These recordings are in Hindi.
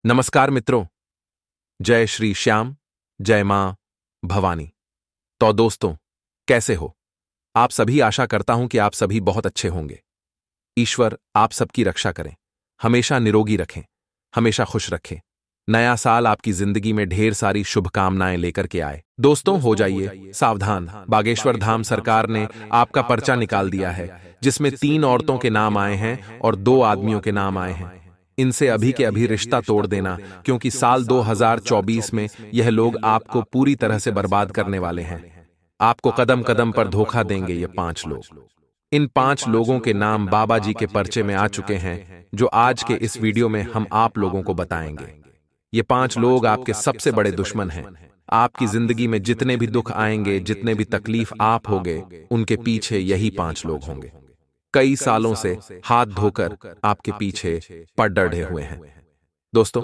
नमस्कार मित्रों, जय श्री श्याम, जय मां भवानी। तो दोस्तों, कैसे हो आप सभी? आशा करता हूं कि आप सभी बहुत अच्छे होंगे। ईश्वर आप सबकी रक्षा करें, हमेशा निरोगी रखें, हमेशा खुश रखें। नया साल आपकी जिंदगी में ढेर सारी शुभकामनाएं लेकर के आए। दोस्तों, हो जाइए सावधान। बागेश्वर धाम सरकार ने आपका पर्चा निकाल दिया है, जिसमें 3 औरतों के नाम आए हैं और 2 आदमियों के नाम आए हैं। इनसे अभी के अभी रिश्ता तोड़ देना, क्योंकि साल 2024 में यह लोग आपको पूरी तरह से बर्बाद करने वाले हैं। आपको कदम कदम पर धोखा देंगे ये 5 लोग। इन 5 लोगों के नाम बाबा जी के पर्चे में आ चुके हैं, जो आज के इस वीडियो में हम आप लोगों को बताएंगे। ये 5 लोग आपके सबसे बड़े दुश्मन हैं। आपकी जिंदगी में जितने भी दुख आएंगे, जितने भी तकलीफ आप होगे, उनके पीछे यही 5 लोग होंगे। कई सालों से हाथ धोकर आपके पीछे पड़ डटे हुए हैं। दोस्तों,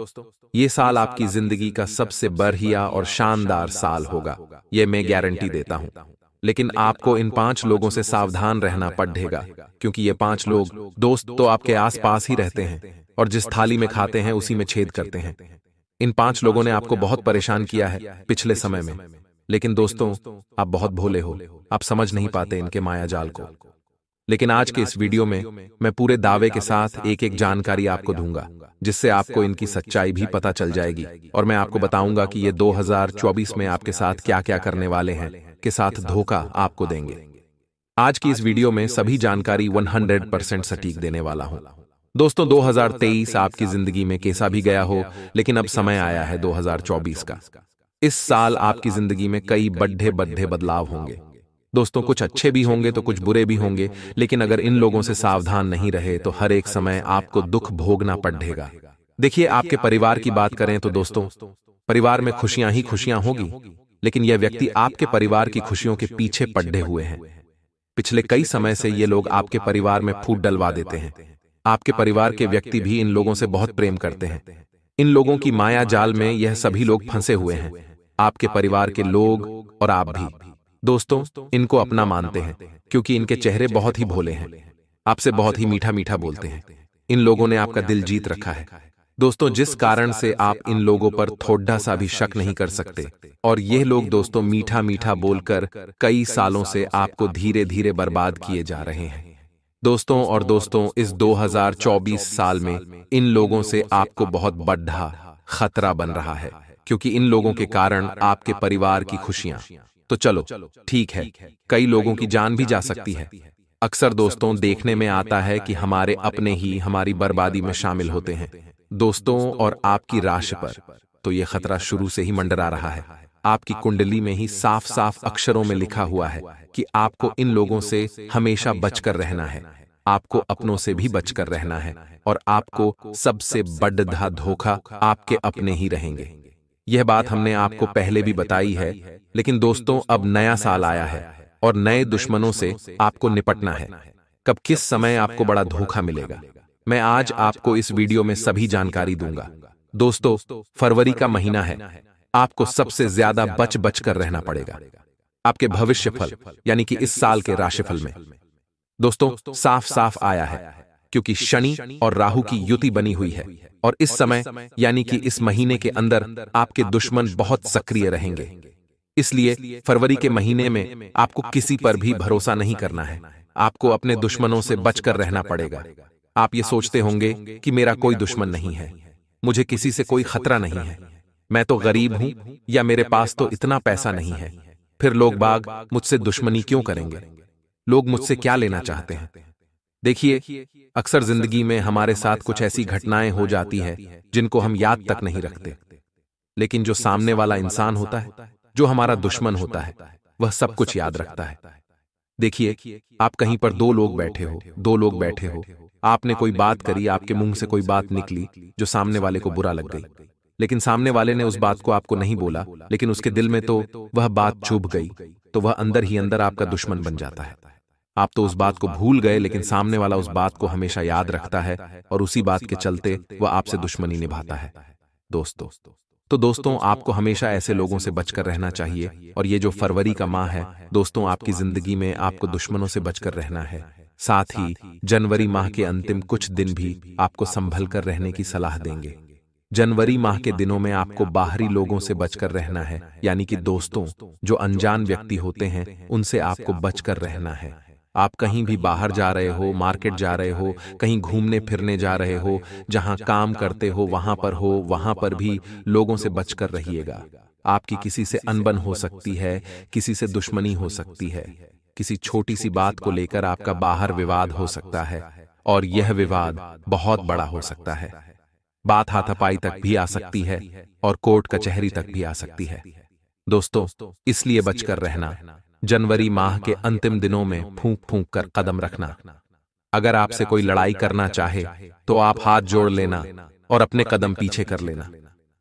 ये साल आपकी जिंदगी का सबसे बढ़िया और शानदार साल होगा, ये मैं गारंटी देता हूं। लेकिन आपको इन 5 लोगों से सावधान रहना पड़ेगा, क्योंकि ये 5 लोग दोस्त तो आपके आसपास ही रहते हैं और जिस थाली में खाते हैं उसी में छेद करते हैं। इन 5 लोगों ने आपको बहुत परेशान किया है पिछले समय में, लेकिन दोस्तों, आप बहुत भोले हो, आप समझ नहीं पाते इनके माया जाल को। लेकिन आज के इस वीडियो में मैं पूरे दावे के साथ एक एक जानकारी आपको दूंगा, जिससे आपको इनकी सच्चाई भी पता चल जाएगी और मैं आपको बताऊंगा कि ये 2024 में आपके साथ क्या क्या करने वाले हैं, के साथ धोखा आपको देंगे। आज की इस वीडियो में सभी जानकारी 100% सटीक देने वाला हूं। दोस्तों, 2023 आपकी जिंदगी में कैसा भी गया हो, लेकिन अब समय आया है 2024 का। इस साल आपकी जिंदगी में कई बड़े बड़े बदलाव होंगे। दोस्तों, कुछ अच्छे भी होंगे तो कुछ बुरे भी होंगे, लेकिन अगर इन लोगों से सावधान नहीं रहे तो हर एक समय आपको दुख भोगना पड़ेगा। देखिए, आपके परिवार की बात करें तो दोस्तों, परिवार में खुशियां ही खुशियां होगी, लेकिन यह व्यक्ति आपके परिवार की खुशियों के पीछे पड़े हुए हैं। पिछले कई समय से ये लोग आपके परिवार में फूट डलवा देते हैं। आपके परिवार के व्यक्ति भी इन लोगों से बहुत प्रेम करते हैं। इन लोगों की माया जाल में यह सभी लोग फंसे हुए हैं, आपके परिवार के लोग और आप भी। दोस्तों, इनको अपना मानते हैं, क्योंकि इनके चेहरे बहुत ही भोले हैं, आपसे बहुत ही मीठा मीठा बोलते हैं। इन लोगों ने आपका दिल जीत रखा है दोस्तों, जिस कारण से आप इन लोगों पर थोड़ा सा भी शक नहीं कर सकते। और ये लोग दोस्तों मीठा मीठा बोलकर कई सालों से आपको धीरे धीरे बर्बाद किए जा रहे हैं। दोस्तों, इस 2024 साल में इन लोगों से आपको बहुत बड़ा खतरा बन रहा है, क्योंकि इन लोगों के कारण आपके परिवार की खुशियां, तो चलो ठीक है, कई लोगों की जान भी जा सकती है। अक्सर दोस्तों देखने में आता है कि हमारे अपने ही हमारी बर्बादी में शामिल होते हैं। दोस्तों, और आपकी राशि पर तो यह खतरा शुरू से ही मंडरा रहा है। आपकी कुंडली में ही साफ साफ अक्षरों में लिखा हुआ है कि आपको इन लोगों से हमेशा बचकर रहना है, आपको अपनों से भी बचकर रहना है, और आपको सबसे बड़ा धोखा आपके अपने ही रहेंगे। यह बात हमने आपको पहले भी बताई है, लेकिन दोस्तों अब नया साल आया है और नए दुश्मनों से आपको निपटना है। कब किस समय आपको बड़ा धोखा मिलेगा, मैं आज आपको इस वीडियो में सभी जानकारी दूंगा। दोस्तों, फरवरी का महीना है, आपको सबसे ज्यादा बच बच कर रहना पड़ेगा। आपके भविष्य फल यानी कि इस साल के राशिफल में दोस्तों साफ साफ आया है, क्योंकि शनि और राहु की युति बनी हुई है, और इस समय यानी कि इस महीने के अंदर आपके दुश्मन बहुत सक्रिय रहेंगे। इसलिए फरवरी के महीने में आपको किसी पर भी भरोसा नहीं करना है, आपको अपने दुश्मनों से बचकर रहना पड़ेगा। आप ये सोचते होंगे कि मेरा कोई दुश्मन नहीं है, मुझे किसी से कोई खतरा नहीं है, मैं तो गरीब हूं या मेरे पास तो इतना पैसा नहीं है, फिर लोग बाग मुझसे दुश्मनी क्यों करेंगे, लोग मुझसे क्या लेना चाहते हैं। देखिए, अक्सर जिंदगी में हमारे साथ कुछ ऐसी घटनाएं हो जाती हैं जिनको हम याद तक नहीं रखते, लेकिन जो सामने वाला इंसान होता है, जो हमारा दुश्मन होता है, वह सब कुछ याद रखता है। देखिए, आप कहीं पर दो लोग बैठे हो, आपने कोई बात करी, आपके मुंह से कोई बात निकली जो सामने वाले को बुरा लग गई, लेकिन सामने वाले ने उस बात को आपको नहीं बोला, लेकिन उसके दिल में तो वह बात चुभ गई, तो वह अंदर ही अंदर आपका दुश्मन बन जाता है। आप तो उस बात को भूल गए, लेकिन सामने वाला उस बात को हमेशा याद रखता है और उसी बात के चलते वह आपसे दुश्मनी निभाता है। दोस्तों, आपको हमेशा ऐसे लोगों से बचकर रहना चाहिए, और ये जो फरवरी का माह है दोस्तों, आपकी जिंदगी में आपको दुश्मनों से बचकर रहना है। साथ ही जनवरी माह के अंतिम कुछ दिन भी आपको संभल कर रहने की सलाह देंगे। जनवरी माह के दिनों में आपको बाहरी लोगों से बचकर रहना है, यानी कि दोस्तों, जो अनजान व्यक्ति होते हैं उनसे आपको बचकर रहना है। आप कहीं भी बाहर जा रहे हो, मार्केट जा रहे हो, कहीं घूमने फिरने जा रहे हो, जहां काम करते हो वहां पर भी लोगों से बचकर रहिएगा। आपकी किसी से अनबन हो सकती है, किसी से दुश्मनी हो सकती है, किसी छोटी सी बात को लेकर आपका बाहर विवाद हो सकता है और यह विवाद बहुत बड़ा हो सकता है। बात हाथापाई तक भी आ सकती है और कोर्ट कचहरी तक भी आ सकती है। दोस्तों, इसलिए बचकर रहना। जनवरी माह के अंतिम दिनों में फूंक फूंक कर कदम रखना। अगर आपसे कोई लड़ाई करना चाहे तो आप हाथ जोड़ लेना और अपने कदम पीछे कर लेना,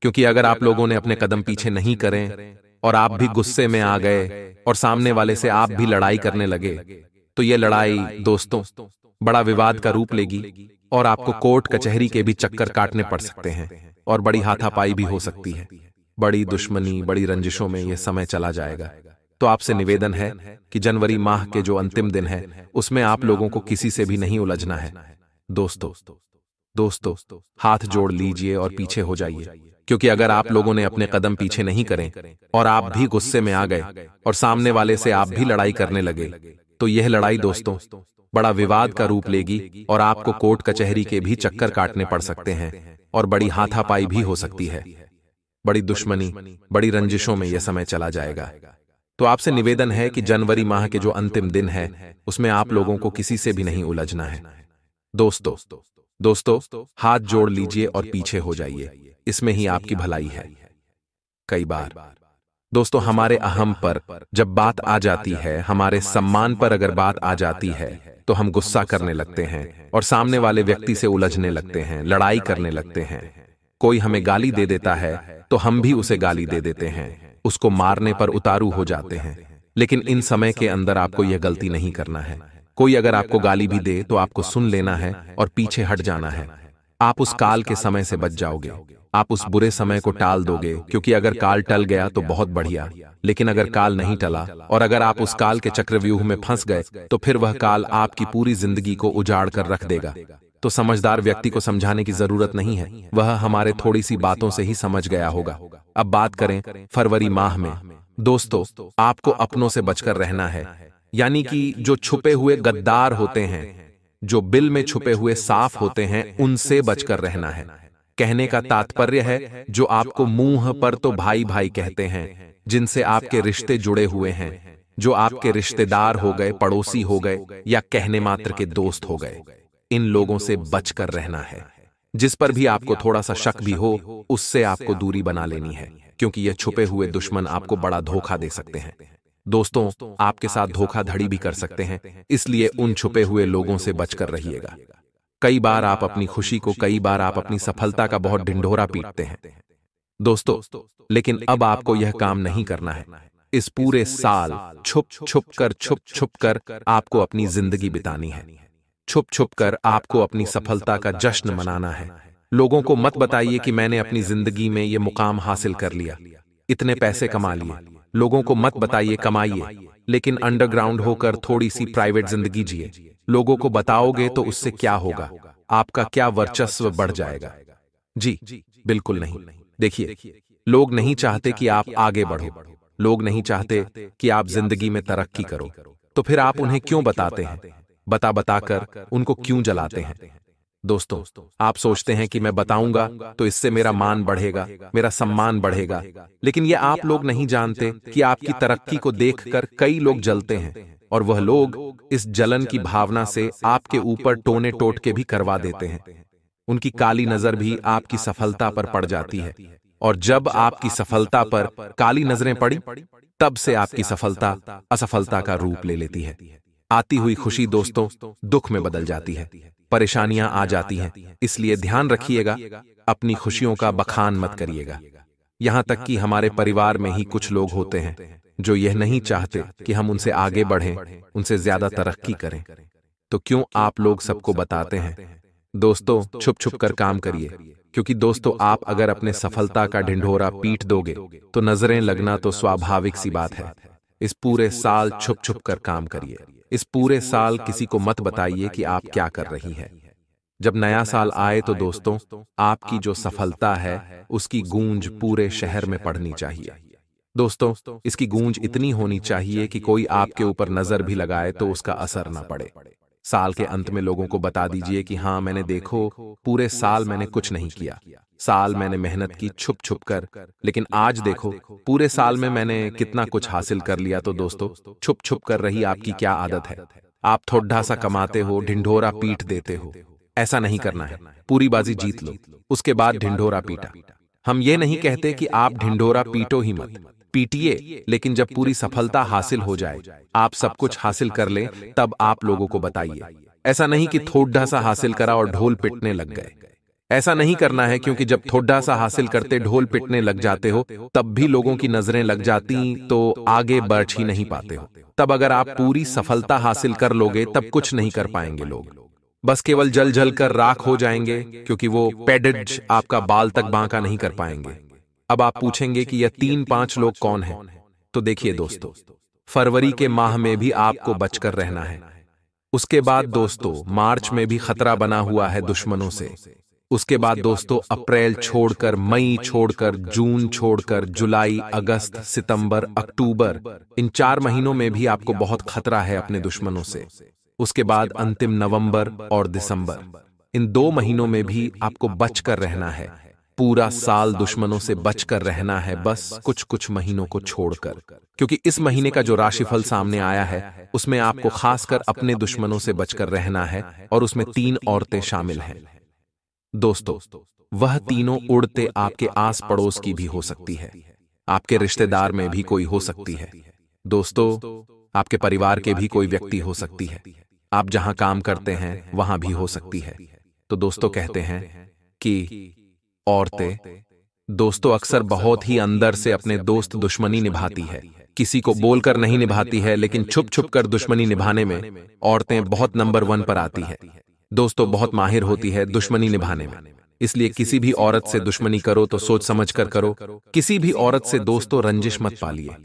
क्योंकि अगर आप लोगों ने अपने कदम पीछे नहीं करें और आप भी गुस्से में आ गए और सामने वाले से आप भी लड़ाई करने लगे, तो यह लड़ाई दोस्तों बड़ा विवाद का रूप लेगी और आपको कोर्ट कचहरी के भी चक्कर काटने पड़ सकते हैं और बड़ी हाथापाई भी हो सकती है। बड़ी दुश्मनी, बड़ी रंजिशों में यह समय चला जाएगा। तो आपसे निवेदन है कि जनवरी माह के जो अंतिम दिन है उसमें आप लोगों को किसी से भी नहीं उलझना है। दोस्तों, हाथ जोड़ लीजिए और पीछे हो जाइए, क्योंकि अगर आप लोगों ने अपने कदम पीछे नहीं करें और आप भी गुस्से में आ गए और सामने वाले से आप भी लड़ाई करने लगे, तो यह लड़ाई दोस्तों बड़ा विवाद का रूप लेगी और आपको कोर्ट कचहरी के भी चक्कर काटने पड़ सकते हैं और बड़ी हाथापाई भी हो सकती है। बड़ी दुश्मनी, बड़ी रंजिशों में यह समय चला जाएगा। तो आपसे निवेदन है कि जनवरी माह के जो अंतिम दिन है उसमें आप लोगों को किसी से भी नहीं उलझना है। दोस्तों, हाथ जोड़ लीजिए और पीछे हो जाइए, इसमें ही आपकी भलाई है। कई बार दोस्तों हमारे अहम पर जब बात आ जाती है, हमारे सम्मान पर अगर बात आ जाती है, तो हम गुस्सा करने लगते हैं और सामने वाले व्यक्ति से उलझने लगते हैं, लड़ाई करने लगते हैं। कोई हमें गाली दे देता है तो हम भी उसे गाली दे देते हैं, उसको मारने पर उतारू हो जाते हैं। लेकिन इन समय के अंदर आपको यह गलती नहीं करना है। कोई अगर आपको गाली भी दे तो आपको सुन लेना है और पीछे हट जाना है। आप उस काल के समय से बच जाओगे, आप उस बुरे समय को टाल दोगे, क्योंकि अगर काल टल गया तो बहुत बढ़िया, लेकिन अगर काल नहीं टला और अगर आप उस काल के चक्रव्यूह में फंस गए तो फिर वह काल आपकी पूरी जिंदगी को उजाड़ कर रख देगा। तो समझदार व्यक्ति को समझाने की जरूरत नहीं है, वह हमारे थोड़ी सी बातों से ही समझ गया होगा। अब बात करें फरवरी माह में। दोस्तों, आपको अपनों से बचकर रहना है, यानी कि जो छुपे हुए गद्दार होते हैं, जो बिल में छुपे हुए साफ होते हैं, उनसे बचकर रहना है। कहने का तात्पर्य है जो आपको मुंह पर तो भाई भाई कहते हैं, जिनसे आपके रिश्ते जुड़े हुए हैं, जो आपके रिश्तेदार हो गए, पड़ोसी हो गए या कहने मात्र के दोस्त हो गए, इन लोगों से बचकर रहना है। जिस पर भी आपको थोड़ा सा शक भी हो उससे आपको दूरी बना लेनी है, क्योंकि यह छुपे हुए दुश्मन आपको बड़ा धोखा दे सकते हैं। दोस्तों, आपके साथ धोखाधड़ी भी कर सकते हैं, इसलिए उन छुपे हुए लोगों से बचकर रहिएगा। कई बार आप अपनी खुशी को, कई बार आप अपनी सफलता का बहुत ढिंढोरा पीटते हैं दोस्तों, लेकिन अब आपको यह काम नहीं करना है। इस पूरे साल छुप छुप कर आपको अपनी जिंदगी बितानी है। छुप छुप कर आपको अपनी सफलता का जश्न मनाना है। लोगों को मत बताइए कि मैंने अपनी जिंदगी में यह मुकाम हासिल कर लिया, इतने पैसे कमा लिए। लोगों को मत बताइए कमाइए, लेकिन अंडरग्राउंड होकर थोड़ी सी प्राइवेट जिंदगी जिए। लोगों को बताओगे तो उससे क्या होगा, आपका क्या वर्चस्व बढ़ जाएगा? जी बिल्कुल नहीं। देखिए, लोग नहीं चाहते कि आप आगे बढ़ो, लोग नहीं चाहते कि आप जिंदगी में तरक्की करो, तो फिर आप उन्हें क्यों बताते हैं? बता बताकर उनको क्यों जलाते हैं? दोस्तों, आप सोचते हैं कि मैं बताऊंगा तो इससे मेरा मान बढ़ेगा, मेरा सम्मान बढ़ेगा, लेकिन ये आप लोग नहीं जानते कि आपकी तरक्की को देखकर कई लोग जलते हैं और वह लोग इस जलन की भावना से आपके ऊपर टोने टोटके भी करवा देते हैं। उनकी काली नजर भी आपकी सफलता पर पड़ जाती है, और जब आपकी सफलता पर काली नजरें पड़ी, तब से आपकी सफलता असफलता का रूप ले लेती है। आती हुई खुशी दोस्तों दुख में बदल जाती है, परेशानियां आ जाती हैं। इसलिए ध्यान रखिएगा, अपनी खुशियों का बखान मत करिएगा। यहां तक कि हमारे परिवार में ही कुछ लोग होते हैं जो यह नहीं चाहते कि हम उनसे आगे बढ़ें, उनसे ज्यादा तरक्की करें। तो क्यों आप लोग सबको बताते हैं? दोस्तों, छुप छुप कर काम करिए, क्योंकि दोस्तों आप अगर अपने सफलता का ढिंढोरा पीट दोगे तो नजरें लगना तो स्वाभाविक सी बात है। इस पूरे साल छुप छुप कर काम करिए। इस पूरे साल किसी को मत बताइए कि आप क्या कर रही हैं। जब नया साल आए तो दोस्तों, आपकी जो सफलता है उसकी गूंज पूरे शहर में पड़नी चाहिए। दोस्तों, इसकी गूंज इतनी होनी चाहिए कि कोई आपके ऊपर नजर भी लगाए तो उसका असर ना पड़े। साल के अंत में लोगों को बता दीजिए कि हाँ, मैंने देखो, पूरे साल मैंने कुछ नहीं किया। साल मैंने मेहनत की छुप छुप कर, लेकिन आज देखो, पूरे साल में मैंने कितना कुछ हासिल कर लिया। तो दोस्तों, छुप छुप कर रही आपकी क्या आदत है? आप थोड़ा सा कमाते हो, ढिंढोरा पीट देते हो। ऐसा नहीं करना है। पूरी बाजी जीत लो, उसके बाद ढिंढोरा पीटा। हम ये नहीं कहते कि आप ढिंढोरा पीटो ही मत, पीटिए, लेकिन जब पूरी सफलता हासिल हो जाए, आप सब कुछ हासिल कर लें, तब आप लोगों को बताइए। ऐसा नहीं कि थोड़ा सा हासिल करा और ढोल पिटने लग गए। ऐसा नहीं करना है, क्योंकि जब थोड़ा सा हासिल करते ढोल पिटने लग जाते हो, तब भी लोगों की नजरें लग जाती तो आगे बढ़ ही नहीं पाते हो। तब अगर आप पूरी सफलता हासिल कर लोगे, तब कुछ नहीं कर पाएंगे लोग, बस केवल जल जल कर राख हो जाएंगे, क्योंकि वो पेडिज आपका बाल तक बांका नहीं कर पाएंगे। अब आप पूछेंगे कि यह 3-5 लोग कौन हैं? तो देखिए दोस्तों, फरवरी के माह में भी आपको बचकर रहना है। उसके बाद दोस्तों, मार्च में भी खतरा बना हुआ है दुश्मनों से। उसके बाद दोस्तों, अप्रैल छोड़कर, मई छोड़कर, जून छोड़कर, जुलाई, अगस्त, सितंबर, अक्टूबर, इन 4 महीनों में भी आपको बहुत खतरा है अपने दुश्मनों से। उसके बाद अंतिम नवंबर और दिसंबर, इन 2 महीनों में भी आपको बचकर रहना है। पूरा साल दुश्मनों से बचकर रहना है, बस कुछ कुछ महीनों को छोड़कर, क्योंकि इस महीने का जो राशिफल सामने आया है, उसमें आपको खासकर अपने दुश्मनों से बचकर रहना है, और उसमें 3 औरतें शामिल हैं। दोस्तों, वह तीनों उड़ते आपके आस पड़ोस की भी हो सकती है, आपके रिश्तेदार में भी कोई हो सकती है। दोस्तों, आपके परिवार के भी कोई व्यक्ति हो सकती है। आप जहां काम करते हैं वहां भी हो सकती है। तो दोस्तों, कहते हैं कि औरतें, दोस्तों, अक्सर बहुत ही अंदर से अपने दोस्त दुश्मनी निभाती है। किसी को बोलकर नहीं निभाती है, लेकिन छुप छुप कर दुश्मनी निभाने में औरतें बहुत नंबर 1 पर आती है। दोस्तों, बहुत माहिर होती है दुश्मनी निभाने में। इसलिए किसी भी औरत से दुश्मनी करो तो सोच समझ कर करो। किसी भी औरत से दोस्तों रंजिश मत पालिए।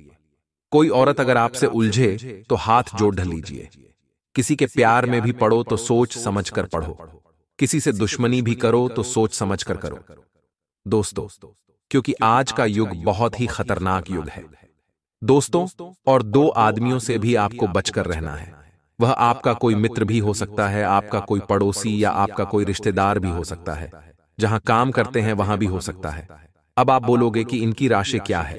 कोई औरत अगर आपसे उलझे तो हाथ जोड़ लीजिए। किसी के प्यार में भी पड़ो तो सोच समझ कर पढ़ो। किसी से दुश्मनी भी करो तो सोच समझ कर करो। दोस्तों, क्योंकि आज का युग बहुत ही खतरनाक युग है दोस्तों, और 2 आदमियों से भी आपको बचकर रहना है। वह आपका कोई मित्र भी हो सकता है, आपका कोई पड़ोसी, या आपका कोई रिश्तेदार भी हो सकता है। जहां काम करते हैं वहां भी हो सकता है। अब आप बोलोगे कि इनकी राशि क्या है?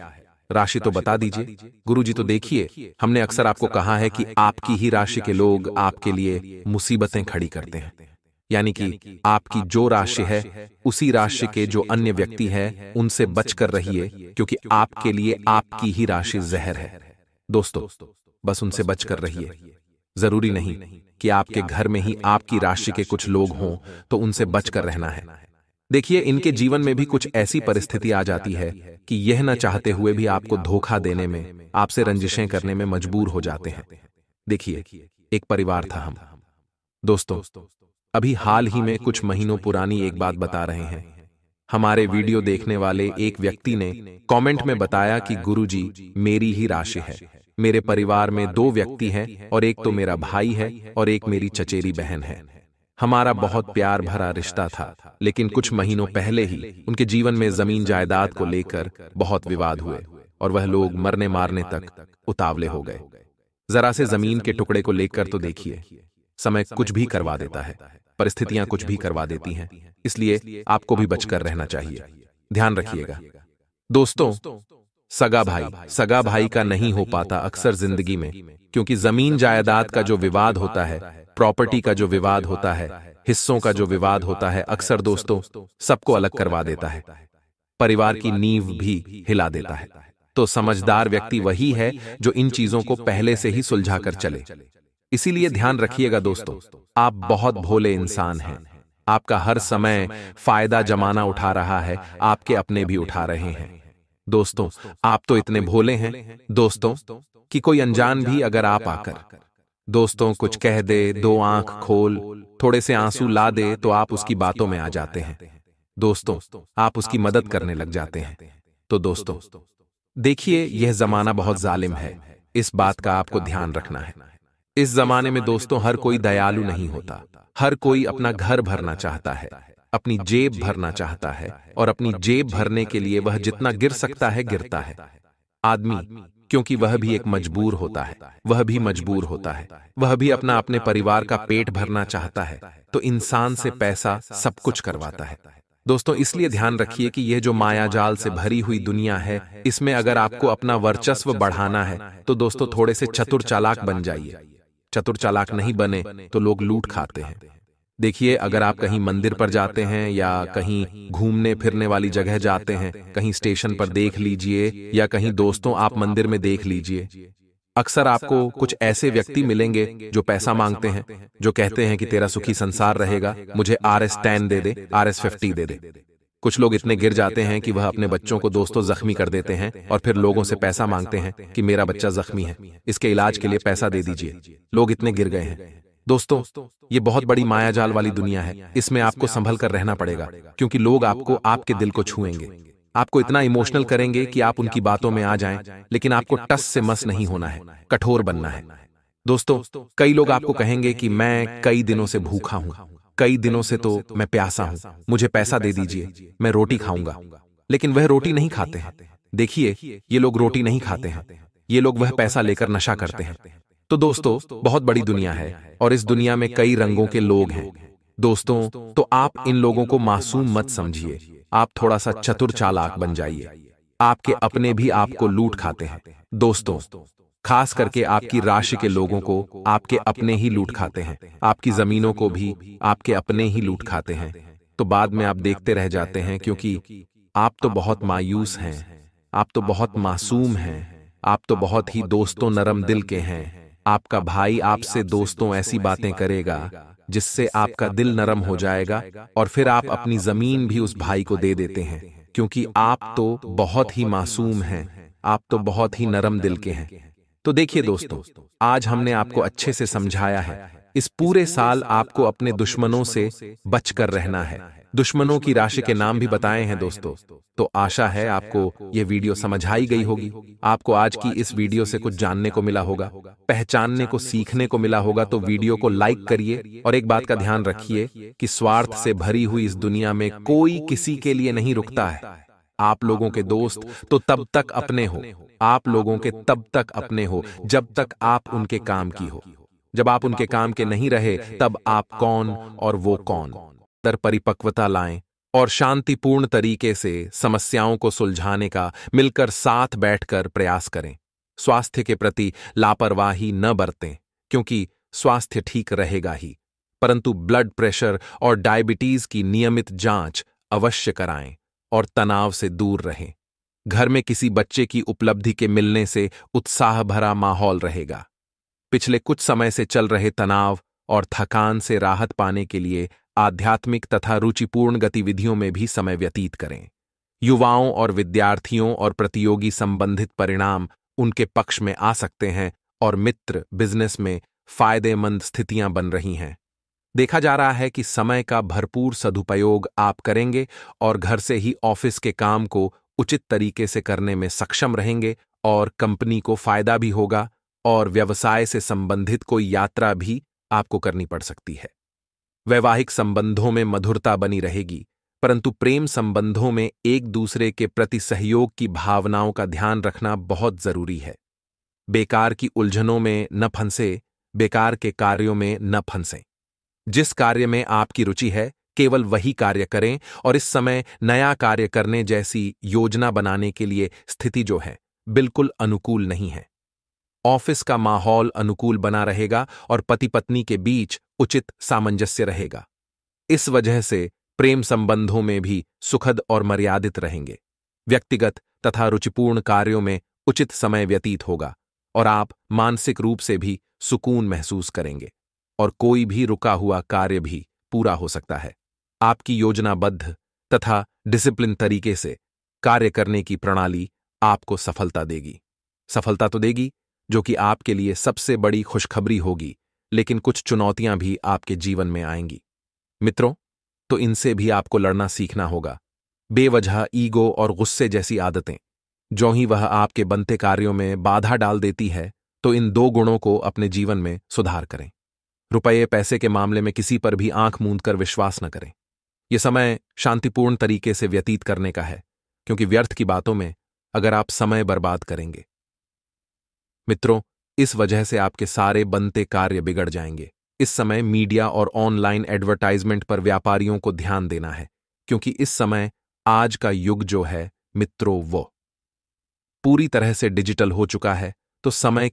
राशि तो बता दीजिए। गुरुजी, तो देखिए, हमने अक्सर आपको कहा है कि आपकी ही राशि के लोग आपके लिए मुसीबतें खड़ी करते हैं। यानी कि आपकी जो राशि है, उसी राशि के जो अन्य व्यक्ति हैं, उनसे बचकर रहिए, क्योंकि आपके लिए आपकी ही राशि जहर है। दोस्तों, बस उनसे बचकर रहिए। जरूरी नहीं कि आपके घर में ही आपकी राशि के कुछ लोग हों, तो उनसे बचकर रहना है। देखिए, इनके जीवन में भी कुछ ऐसी परिस्थिति आ जाती है कि यह न चाहते हुए भी आपको धोखा देने में, आपसे रंजिशें करने में मजबूर हो जाते हैं। देखिए, एक परिवार था हम। दोस्तों, अभी हाल ही में कुछ महीनों पुरानी एक बात बता रहे हैं। हमारे वीडियो देखने वाले एक व्यक्ति ने कमेंट में बताया कि गुरुजी, मेरी ही राशि है। मेरे परिवार में 2 व्यक्ति हैं, और एक तो मेरा भाई है और एक मेरी चचेरी बहन है। हमारा बहुत प्यार भरा रिश्ता था, लेकिन कुछ महीनों पहले ही उनके जीवन में जमीन जायदाद को लेकर बहुत विवाद हुए, और वह लोग मरने मारने तक उतावले हो गए। जरा से जमीन के टुकड़े को लेकर तो देखिए, समय कुछ भी करवा देता है, परिस्थितियां कुछ भी करवा देती हैं। इसलिए आपको भी बचकर रहना चाहिए। ध्यान रखिएगा दोस्तों, सगा भाई का नहीं हो पाता अक्सर जिंदगी में, क्योंकि जमीन जायदाद का जो विवाद होता है, प्रॉपर्टी का जो विवाद होता है, हिस्सों का जो विवाद होता है, अक्सर दोस्तों सबको अलग करवा देता है, परिवार की नींव भी हिला देता है। तो समझदार व्यक्ति वही है जो इन चीजों को पहले से ही सुलझा कर चले। इसीलिए ध्यान रखिएगा दोस्तों, आप बहुत भोले इंसान हैं। आपका हर समय फायदा जमाना उठा रहा है, आपके अपने भी उठा रहे हैं। दोस्तों, आप तो इतने भोले हैं दोस्तों कि कोई अनजान भी अगर आप आकर दोस्तों कुछ कह दे, 2 आंख खोल, थोड़े से आंसू ला दे, तो आप उसकी बातों में आ जाते हैं। दोस्तों, आप उसकी मदद करने लग जाते हैं। तो दोस्तों देखिए, यह जमाना बहुत जालिम है, इस बात का आपको ध्यान रखना है। इस जमाने में दोस्तों हर कोई दयालु नहीं होता। हर कोई अपना घर भरना चाहता है, अपनी जेब भरना चाहता है, और अपनी जेब भरने के लिए वह जितना गिर सकता है गिरता है। आदमी, क्योंकि वह भी एक मजबूर होता है, वह भी मजबूर होता है, वह भी अपना अपने परिवार का पेट भरना चाहता है, तो इंसान से पैसा सब कुछ करवाता है। दोस्तों, इसलिए ध्यान रखिए कि यह जो मायाजाल से भरी हुई दुनिया है, इसमें अगर आपको अपना वर्चस्व बढ़ाना है तो दोस्तों थोड़े से चतुर चालाक बन जाइए। चतुर चालाक नहीं बने तो लोग लूट खाते हैं। देखिए, अगर आप कहीं मंदिर पर जाते हैं या कहीं घूमने फिरने वाली जगह जाते हैं, कहीं स्टेशन पर देख लीजिए या कहीं दोस्तों आप मंदिर में देख लीजिए, अक्सर आपको कुछ ऐसे व्यक्ति मिलेंगे जो पैसा मांगते हैं, जो कहते हैं कि तेरा सुखी संसार रहेगा, मुझे RS10 दे दे, RS50 दे दे। कुछ लोग इतने गिर जाते हैं कि वह अपने बच्चों को दोस्तों जख्मी कर देते हैं और फिर लोगों से पैसा मांगते हैं कि मेरा बच्चा जख्मी है, इसके इलाज के लिए पैसा दे दीजिए। लोग इतने गिर गए हैं। दोस्तों, ये बहुत बड़ी मायाजाल वाली दुनिया है, इसमें आपको संभल कर रहना पड़ेगा, क्योंकि लोग आपको आपके दिल को छुएंगे, आपको इतना इमोशनल करेंगे कि आप उनकी बातों में आ जाएं, लेकिन आपको टस से मस नहीं होना है, कठोर बनना है। दोस्तों, कई लोग आपको कहेंगे कि मैं कई दिनों से भूखा हूं, कई दिनों से तो मैं प्यासा हूं, मुझे पैसा दे दीजिए, मैं रोटी खाऊंगा। लेकिन वह रोटी नहीं खाते हैं। देखिए, ये लोग रोटी नहीं खाते हैं, ये लोग वह पैसा लेकर नशा करते हैं। तो दोस्तों, बहुत बड़ी दुनिया है और इस दुनिया में कई रंगों के लोग हैं। दोस्तों, तो आप इन लोगों को मासूम मत समझिए, आप थोड़ा सा चतुर चालाक बन जाइए। आपके अपने भी आपको लूट खाते हैं। दोस्तों, खास करके आपकी राशि के लोगों को आपके अपने ही लूट खाते हैं, आपकी जमीनों को भी आपके अपने ही लूट खाते हैं। तो बाद में आप देखते रह जाते हैं, क्योंकि आप तो बहुत मायूस हैं, आप तो बहुत मासूम हैं, आप तो बहुत ही दोस्तों नरम दिल के हैं। आपका भाई आपसे दोस्तों ऐसी बातें करेगा जिससे आपका दिल नरम हो जाएगा, और फिर आप अपनी जमीन भी उस भाई को दे देते हैं, क्योंकि आप तो बहुत ही मासूम हैं, आप तो बहुत ही नरम दिल के हैं। तो देखिए दोस्तों, आज हमने आपको अच्छे से समझाया है, इस पूरे साल आपको अपने दुश्मनों से बचकर रहना है। दुश्मनों की राशि के नाम भी बताए हैं दोस्तों। तो आशा है आपको ये वीडियो समझ आई गई होगी, आपको आज की इस वीडियो से कुछ जानने को मिला होगा, पहचानने को, सीखने को मिला होगा। तो वीडियो को लाइक करिए और एक बात का ध्यान रखिए कि स्वार्थ से भरी हुई इस दुनिया में कोई किसी के लिए नहीं रुकता है। आप लोगों के दोस्त तो तब तक अपने हो, आप लोगों के तब तक अपने हो जब तक आप उनके काम की हो। जब आप उनके काम के नहीं रहे, तब आप कौन और वो कौन। तर परिपक्वता लाएं और शांतिपूर्ण तरीके से समस्याओं को सुलझाने का मिलकर साथ बैठकर प्रयास करें। स्वास्थ्य के प्रति लापरवाही न बरतें, क्योंकि स्वास्थ्य ठीक रहेगा ही, परंतु ब्लड प्रेशर और डायबिटीज की नियमित जांच अवश्य कराएं और तनाव से दूर रहें। घर में किसी बच्चे की उपलब्धि के मिलने से उत्साह भरा माहौल रहेगा। पिछले कुछ समय से चल रहे तनाव और थकान से राहत पाने के लिए आध्यात्मिक तथा रुचिपूर्ण गतिविधियों में भी समय व्यतीत करें। युवाओं और विद्यार्थियों और प्रतियोगी संबंधित परिणाम उनके पक्ष में आ सकते हैं और मित्र बिजनेस में फायदेमंद स्थितियां बन रही हैं। देखा जा रहा है कि समय का भरपूर सदुपयोग आप करेंगे और घर से ही ऑफिस के काम को उचित तरीके से करने में सक्षम रहेंगे, और कंपनी को फायदा भी होगा, और व्यवसाय से संबंधित कोई यात्रा भी आपको करनी पड़ सकती है। वैवाहिक संबंधों में मधुरता बनी रहेगी, परंतु प्रेम संबंधों में एक दूसरे के प्रति सहयोग की भावनाओं का ध्यान रखना बहुत जरूरी है। बेकार की उलझनों में न फंसे, बेकार के कार्यों में न फंसें। जिस कार्य में आपकी रुचि है केवल वही कार्य करें, और इस समय नया कार्य करने जैसी योजना बनाने के लिए स्थिति जो है बिल्कुल अनुकूल नहीं है। ऑफिस का माहौल अनुकूल बना रहेगा और पति पत्नी के बीच उचित सामंजस्य रहेगा। इस वजह से प्रेम संबंधों में भी सुखद और मर्यादित रहेंगे। व्यक्तिगत तथा रुचिपूर्ण कार्यों में उचित समय व्यतीत होगा और आप मानसिक रूप से भी सुकून महसूस करेंगे, और कोई भी रुका हुआ कार्य भी पूरा हो सकता है। आपकी योजनाबद्ध तथा डिसिप्लिन तरीके से कार्य करने की प्रणाली आपको सफलता देगी। सफलता तो देगी, जो कि आपके लिए सबसे बड़ी खुशखबरी होगी, लेकिन कुछ चुनौतियां भी आपके जीवन में आएंगी। मित्रों, तो इनसे भी आपको लड़ना सीखना होगा। बेवजह ईगो और गुस्से जैसी आदतें, जो ही वह आपके बनते कार्यों में बाधा डाल देती है, तो इन दो गुणों को अपने जीवन में सुधार करें। रुपये पैसे के मामले में किसी पर भी आंख मूंद कर विश्वास न करें। यह समय शांतिपूर्ण तरीके से व्यतीत करने का है, क्योंकि व्यर्थ की बातों में अगर आप समय बर्बाद करेंगे मित्रों, इस वजह से आपके सारे बनते कार्य बिगड़ जाएंगे। इस समय मीडिया और ऑनलाइन एडवर्टाइजमेंट पर व्यापारियों को ध्यान देना है, क्योंकि इस समय आज का युग जो है मित्रों वो पूरी तरह से डिजिटल हो चुका है। तो समय